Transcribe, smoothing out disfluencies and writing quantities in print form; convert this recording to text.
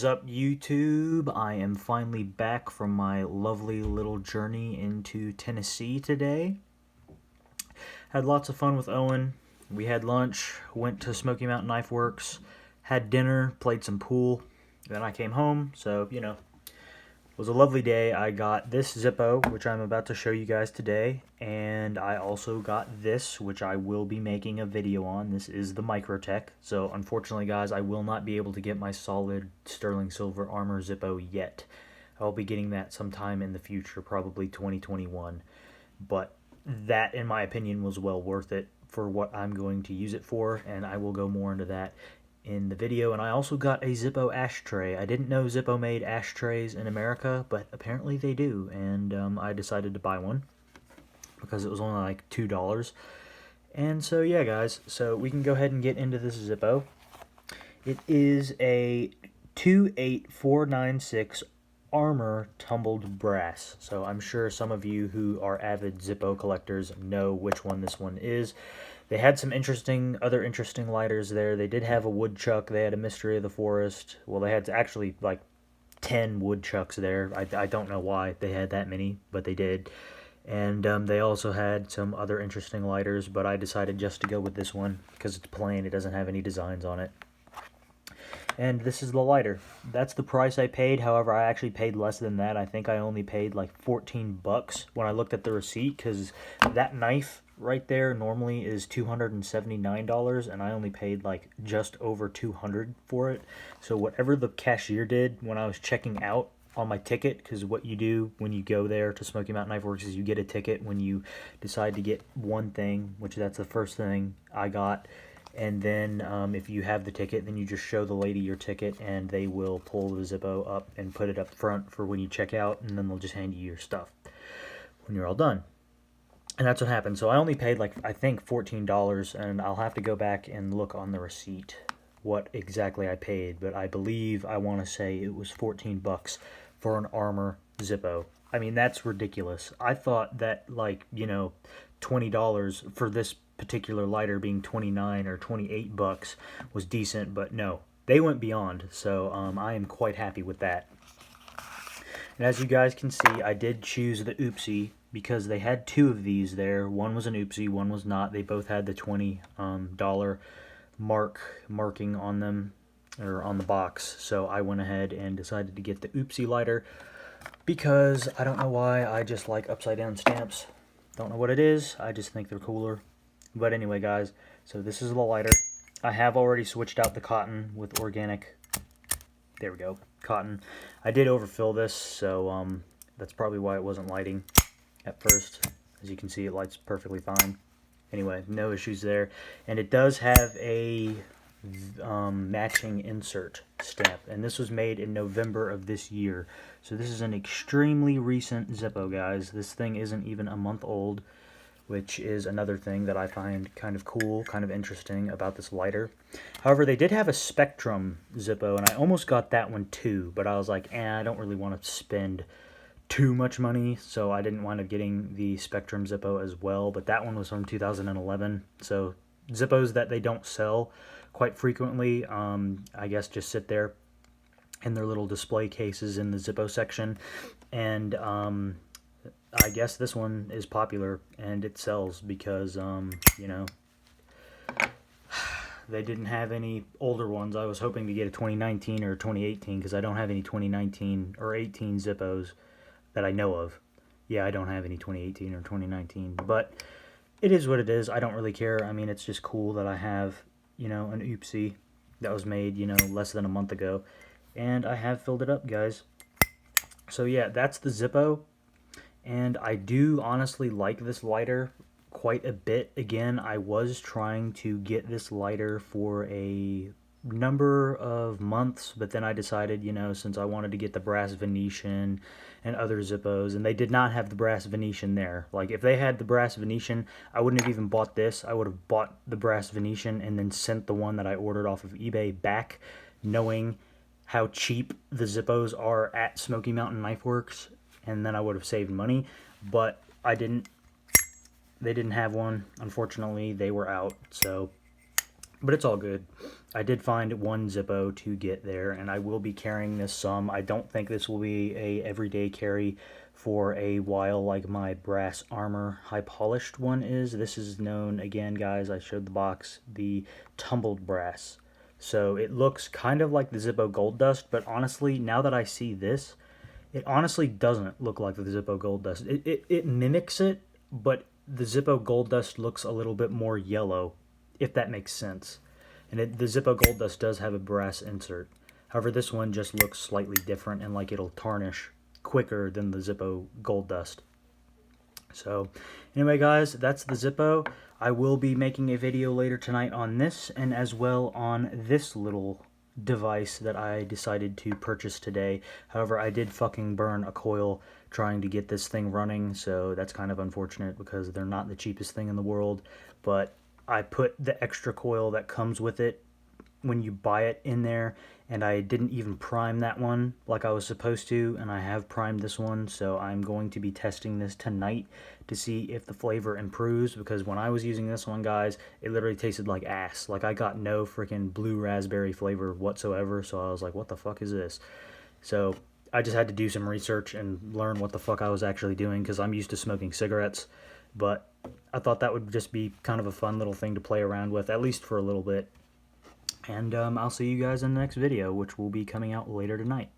What's up, YouTube? I am finally back from my lovely little journey into Tennessee today. Had lots of fun with Owen. We had lunch, went to Smoky Mountain Knife Works, had dinner, played some pool. Then I came home, so, it was a lovely day. I got this Zippo, which I'm about to show you guys today, and I also got this, which I will be making a video on. This is the Microtech, so unfortunately, guys, I will not be able to get my solid sterling silver armor Zippo yet. I'll be getting that sometime in the future, probably 2021, but that, in my opinion, was well worth it for what I'm going to use it for, and I will go more into that in the video. And I also got a Zippo ashtray. I didn't know Zippo made ashtrays in America, but apparently they do, and I decided to buy one because it was only like $2. And so yeah, guys, so we can go ahead and get into this Zippo. It is a 28496 Armor Tumbled Brass. So I'm sure some of you who are avid Zippo collectors know which one this one is. They had some other interesting lighters there. They did have a woodchuck. They had a Mystery of the Forest. Well, they had actually like 10 woodchucks there. I don't know why they had that many, but they did. And they also had some other interesting lighters, but I decided just to go with this one because it's plain. It doesn't have any designs on it. And this is the lighter. That's the price I paid. However, I actually paid less than that. I think I only paid like 14 bucks when I looked at the receipt, because that knife right there normally is $279, and I only paid like just over 200 for it. So whatever the cashier did when I was checking out on my ticket, because what you do when you go there to Smoky Mountain Knife Works is you get a ticket when you decide to get one thing, which that's the first thing I got. And then if you have the ticket, then you just show the lady your ticket, and they will pull the Zippo up and put it up front for when you check out, and then they'll just hand you your stuff when you're all done. And that's what happened. So I only paid like, I think, $14, and I'll have to go back and look on the receipt what exactly I paid, but I believe I want to say it was 14 bucks for an armor Zippo. I mean, that's ridiculous. I thought that, like, $20 for this particular lighter being 29 or 28 bucks was decent, but no, they went beyond. So I am quite happy with that. And as you guys can see, I did choose the Oopsie because they had two of these there. One was an Oopsie, one was not. They both had the $20 marking on them, or on the box. So I went ahead and decided to get the Oopsie lighter because I don't know why, I just like upside down stamps. Don't know what it is, I just think they're cooler. But anyway, guys, so this is the lighter. I have already switched out the cotton with organic. There we go, cotton. I did overfill this, so that's probably why it wasn't lighting at first. As you can see, it lights perfectly fine. Anyway, no issues there. And it does have a matching insert stamp, and this was made in November of this year. So this is an extremely recent Zippo, guys. This thing isn't even a month old, which is another thing that I find kind of cool, kind of interesting about this lighter. However, they did have a Spectrum Zippo, and I almost got that one too, but I was like, I don't really want to spend too much money, so I didn't wind up getting the Spectrum Zippo as well, but that one was from 2011, so Zippos that they don't sell quite frequently, I guess just sit there in their little display cases in the Zippo section, and I guess this one is popular and it sells because, they didn't have any older ones. I was hoping to get a 2019 or 2018 because I don't have any 2019 or 18 Zippos that I know of. Yeah, I don't have any 2018 or 2019, but it is what it is. I don't really care. I mean, it's just cool that I have, an Oopsie that was made, less than a month ago, and I have filled it up, guys. So yeah, that's the Zippo. And I do honestly like this lighter quite a bit. Again, I was trying to get this lighter for a number of months, but then I decided, since I wanted to get the brass Venetian and other Zippos, and they did not have the brass Venetian there. Like, if they had the brass Venetian, I wouldn't have even bought this. I would have bought the brass Venetian and then sent the one that I ordered off of eBay back, knowing how cheap the Zippos are at Smoky Mountain Knife Works, and then I would have saved money, but I didn't. They didn't have one. Unfortunately, they were out, so But it's all good. I did find one Zippo to get there, and I will be carrying this some. I don't think this will be a everyday carry for a while like my brass armor high polished one is. This is known, again guys, I showed the box, the Tumbled Brass. So it looks kind of like the Zippo Gold Dust, but honestly, now that I see this, it honestly doesn't look like the Zippo Gold Dust. It mimics it, but the Zippo Gold Dust looks a little bit more yellow, if that makes sense. And the Zippo Gold Dust does have a brass insert. However, this one just looks slightly different and like it'll tarnish quicker than the Zippo Gold Dust. So, anyway guys, that's the Zippo. I will be making a video later tonight on this, and as well on this little device that I decided to purchase today. However, I did fucking burn a coil trying to get this thing running, so that's kind of unfortunate because they're not the cheapest thing in the world. But I put the extra coil that comes with it when you buy it in there, and I didn't even prime that one like I was supposed to, and I have primed this one, so I'm going to be testing this tonight to see if the flavor improves, because when I was using this one, guys, it literally tasted like ass. Like, I got no freaking blue raspberry flavor whatsoever, so I was like, what the fuck is this? So I just had to do some research and learn what the fuck I was actually doing, because I'm used to smoking cigarettes, but I thought that would just be kind of a fun little thing to play around with, at least for a little bit. And I'll see you guys in the next video, which will be coming out later tonight.